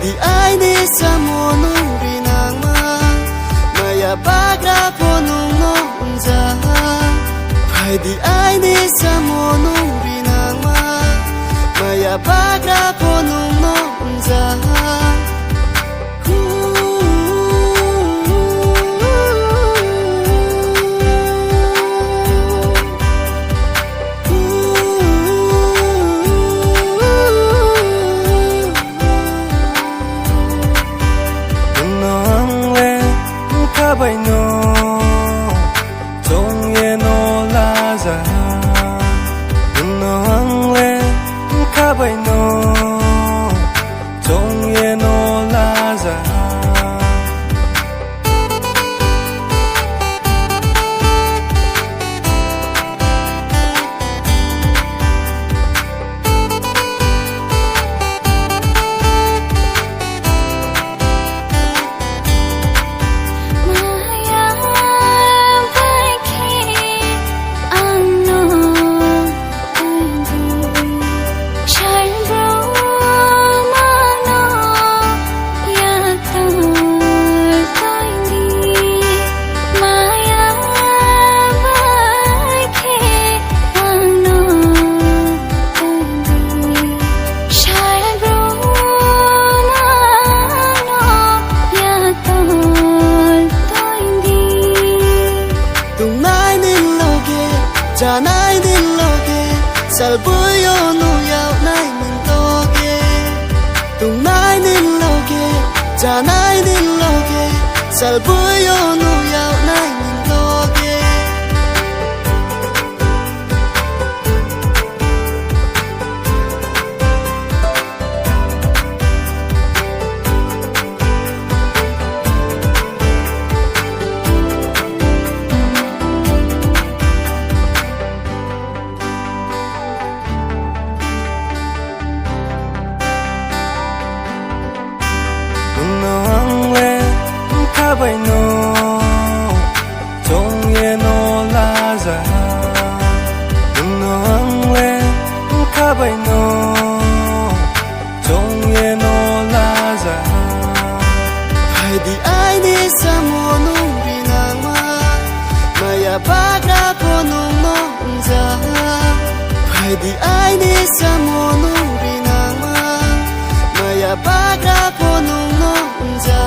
di ai ni samo nung rinang ma maya bagra po nung no unza pai di ai ni samo nung rinang ma maya bagra po nung no unza Bay no trong ye no la za no ang le ka bay no trong ye no la za Janai din loge salbuyo nu yau nai min toge tung nai din loge janai din loge salbuyo nu yau nai min toge bay no trong ye no la za no ang le ka bay no trong ye no la za pai di ai ni samo nung rinang ma maya bagra po nung no unza pai di ai ni samo nung rinang ma maya bagra po nung no unza